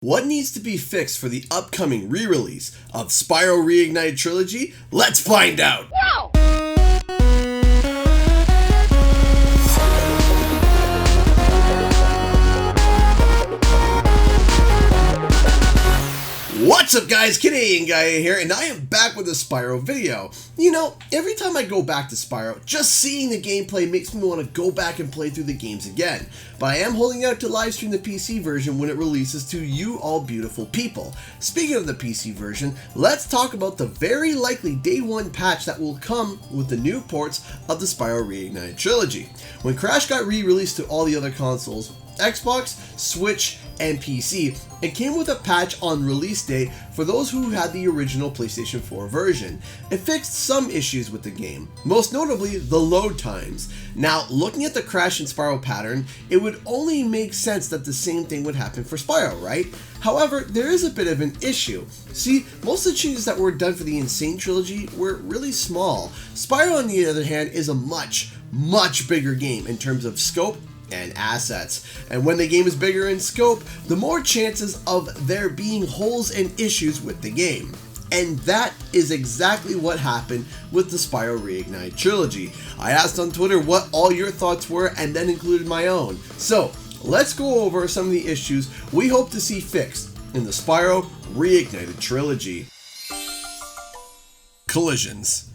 What needs to be fixed for the upcoming re-release of Spyro Reignited Trilogy? Let's find out! Whoa! What's up guys, Canadian Guy here, and I am back with a Spyro video. You know, every time I go back to Spyro, just seeing the gameplay makes me want to go back and play through the games again. But I am holding out to live stream the PC version when it releases to you all beautiful people. Speaking of the PC version, let's talk about the very likely day one patch that will come with the new ports of the Spyro Reignited Trilogy. When Crash got re-released to all the other consoles, Xbox, Switch, and PC, it came with a patch on release date for those who had the original PlayStation 4 version. It fixed some issues with the game, most notably the load times. Now, looking at the Crash and Spyro pattern, it would only make sense that the same thing would happen for Spyro, right? However, there is a bit of an issue. See, most of the changes that were done for the Insane Trilogy were really small. Spyro, on the other hand, is a much bigger game in terms of scope and assets. And when the game is bigger in scope, the more chances of there being holes and issues with the game. And that is exactly what happened with the Spyro Reignited Trilogy. I asked on Twitter what all your thoughts were and then included my own. So let's go over some of the issues we hope to see fixed in the Spyro Reignited Trilogy. Collisions.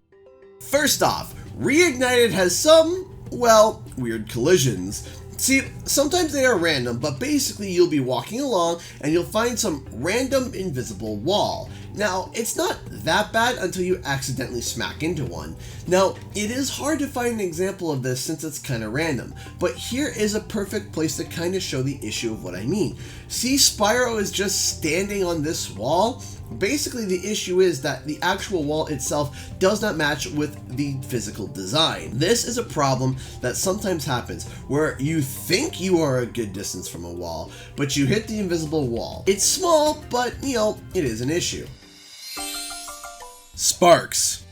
First off, Reignited has some, well, weird collisions. See, sometimes they are random, but basically you'll be walking along and you'll find some random invisible wall. Now, it's not that bad until you accidentally smack into one. Now, it is hard to find an example of this since it's kind of random, but here is a perfect place to kind of show the issue of what I mean. See, Spyro is just standing on this wall. Basically, the issue is that the actual wall itself does not match with the physical design. This is a problem that sometimes happens where you think you are a good distance from a wall, but you hit the invisible wall. It's small, but you know, it is an issue. Sparks.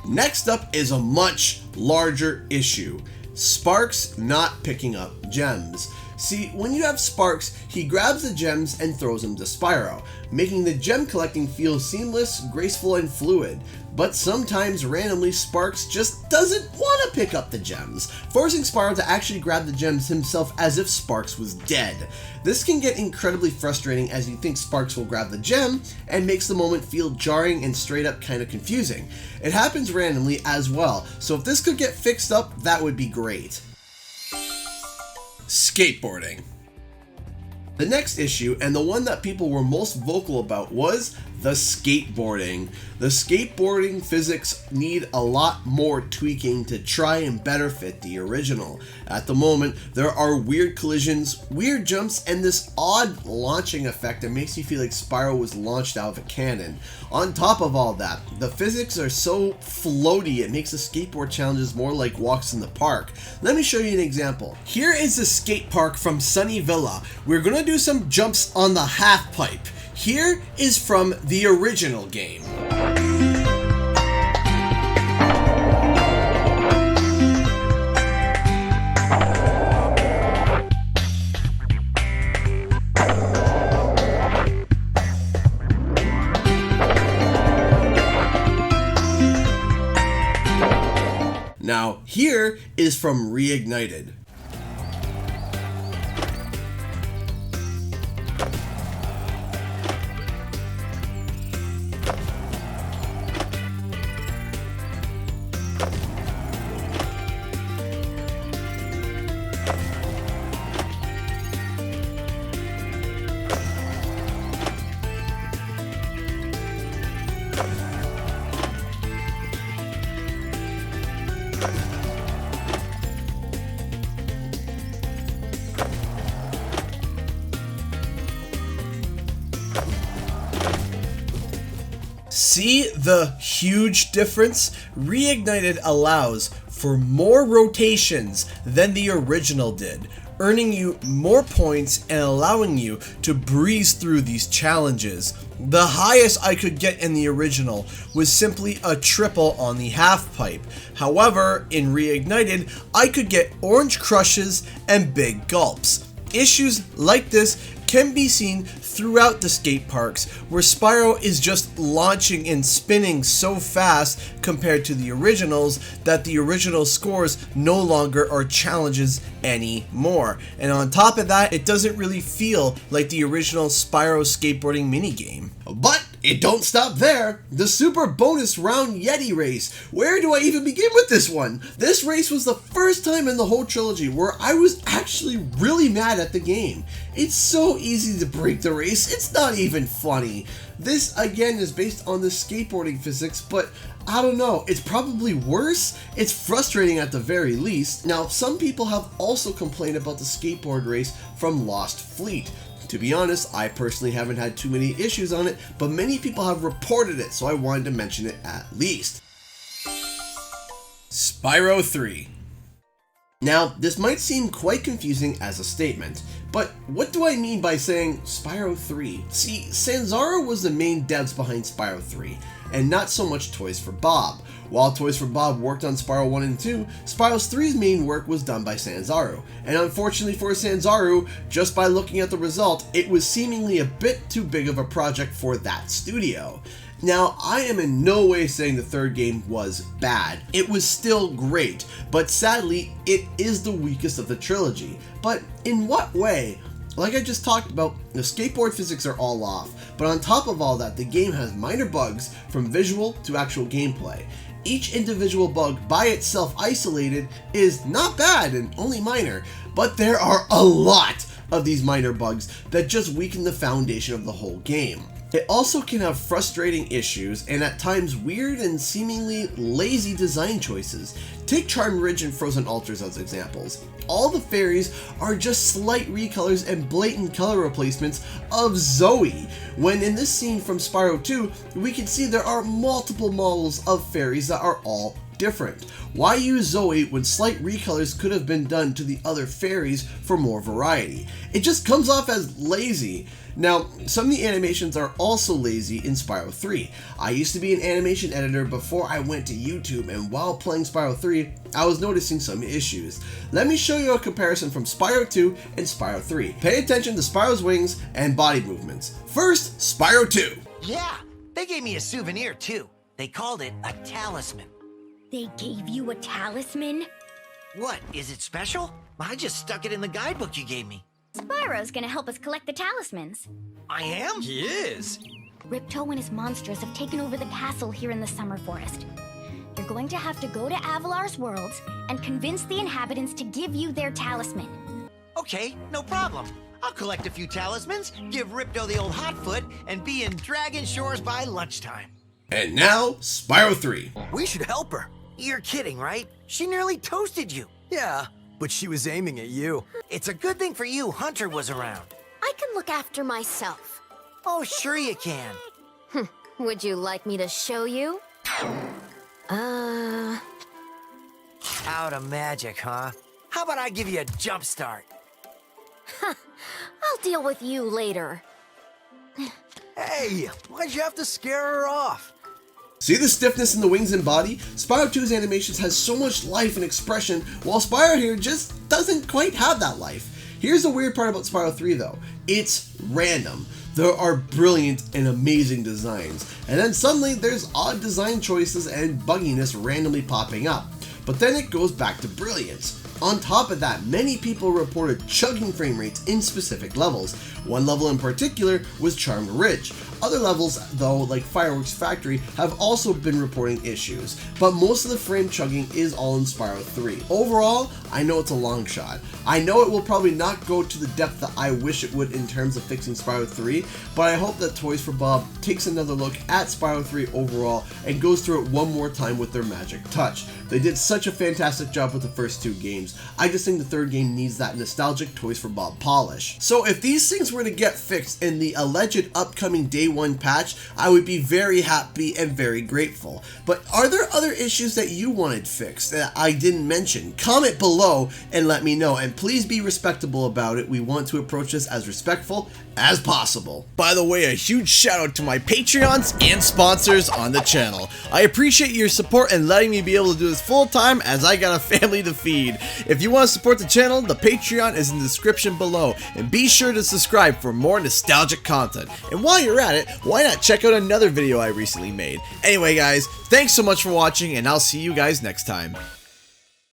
Next up is a much larger issue. Sparks not picking up gems. See, when you have Sparks, he grabs the gems and throws them to Spyro, making the gem collecting feel seamless, graceful, and fluid. But sometimes randomly Sparks just doesn't want to pick up the gems, forcing Spyro to actually grab the gems himself as if Sparks was dead. This can get incredibly frustrating as you think Sparks will grab the gem and makes the moment feel jarring and straight up kind of confusing. It happens randomly as well, so if this could get fixed up, that would be great. Skateboarding. The next issue, and the one that people were most vocal about, was the skateboarding. The skateboarding physics need a lot more tweaking to try and better fit the original. At the moment, there are weird collisions, weird jumps, and this odd launching effect that makes you feel like Spyro was launched out of a cannon. On top of all that, the physics are so floaty it makes the skateboard challenges more like walks in the park. Let me show you an example. Here is the skate park from Sunny Villa. We're gonna do some jumps on the half pipe. Here is from the original game. Now, here is from Reignited. See the huge difference? Reignited allows for more rotations than the original did, earning you more points and allowing you to breeze through these challenges. The highest I could get in the original was simply a triple on the half pipe. However, in Reignited, I could get orange crushes and big gulps. Issues like this can be seen throughout the skate parks, where Spyro is just launching and spinning so fast compared to the originals that the original scores no longer are challenges anymore. And on top of that, it doesn't really feel like the original Spyro skateboarding minigame. But it don't stop there. The super bonus round Yeti race. Where do I even begin with this one? This race was the first time in the whole trilogy where I was actually really mad at the game. It's so easy to break the race, it's not even funny. This again is based on the skateboarding physics, but I don't know, it's probably worse. It's frustrating at the very least. Now, some people have also complained about the skateboard race from Lost Fleet. To be honest, I personally haven't had too many issues on it, but many people have reported it, so I wanted to mention it at least. Spyro III. Now, this might seem quite confusing as a statement, but what do I mean by saying Spyro 3? See, Sanzaro was the main devs behind Spyro 3, and not so much Toys for Bob. While Toys for Bob worked on Spyro 1 and 2, Spyro 3's main work was done by Sanzaro. And unfortunately for Sanzaro, just by looking at the result, it was seemingly a bit too big of a project for that studio. Now, I am in no way saying the third game was bad. It was still great, but sadly, it is the weakest of the trilogy. But in what way? Like I just talked about, the skateboard physics are all off, but on top of all that, the game has minor bugs from visual to actual gameplay. Each individual bug by itself isolated is not bad and only minor, but there are a lot of these minor bugs that just weaken the foundation of the whole game. It also can have frustrating issues and at times weird and seemingly lazy design choices. Take Charmed Ridge and Frozen Altars as examples. All the fairies are just slight recolors and blatant color replacements of Zoe, when in this scene from Spyro 2, we can see there are multiple models of fairies that are all different. Why use Zoe when slight recolors could have been done to the other fairies for more variety? It just comes off as lazy. Now, some of the animations are also lazy in Spyro 3. I used to be an animation editor before I went to YouTube, and while playing Spyro 3, I was noticing some issues. Let me show you a comparison from Spyro 2 and Spyro 3. Pay attention to Spyro's wings and body movements. First, Spyro 2. Yeah, they gave me a souvenir too. They called it a talisman. They gave you a talisman? What, is it special? I just stuck it in the guidebook you gave me. Spyro's gonna help us collect the talismans. I am? He is. Ripto and his monsters have taken over the castle here in the Summer Forest. You're going to have to go to Avalar's worlds and convince the inhabitants to give you their talisman. Okay, no problem. I'll collect a few talismans, give Ripto the old hot foot, and be in Dragon Shores by lunchtime. And now, Spyro 3. We should help her. You're kidding, right? She nearly toasted you. Yeah, but she was aiming at you. It's a good thing for you Hunter was around. I can look after myself. Oh, sure you can. Would you like me to show you? Out of magic, huh? How about I give you a jump start? I'll deal with you later. Hey, why'd you have to scare her off? See the stiffness in the wings and body? Spyro 2's animations has so much life and expression, while Spyro here just doesn't quite have that life. Here's the weird part about Spyro 3 though. It's random. There are brilliant and amazing designs, and then suddenly there's odd design choices and bugginess randomly popping up. But then it goes back to brilliance. On top of that, many people reported chugging frame rates in specific levels. One level in particular was Charmed Ridge. Other levels, though, like Fireworks Factory, have also been reporting issues, but most of the frame chugging is all in Spyro 3. Overall, I know it's a long shot. I know it will probably not go to the depth that I wish it would in terms of fixing Spyro 3, but I hope that Toys for Bob takes another look at Spyro 3 overall and goes through it one more time with their magic touch. They did such a fantastic job with the first two games. I just think the third game needs that nostalgic Toys for Bob polish. So if these things were to get fixed in the alleged upcoming Day 1 patch, I would be very happy and very grateful. But are there other issues that you wanted fixed that I didn't mention? Comment below and let me know, and please be respectable about it. We want to approach this as respectful as possible. By the way, a huge shout out to my Patreons and sponsors on the channel. I appreciate your support and letting me be able to do this full time as I got a family to feed. If you want to support the channel, the Patreon is in the description below, and be sure to subscribe for more nostalgic content. And while you're at it, why not check out another video I recently made? Anyway guys, thanks so much for watching, and I'll see you guys next time.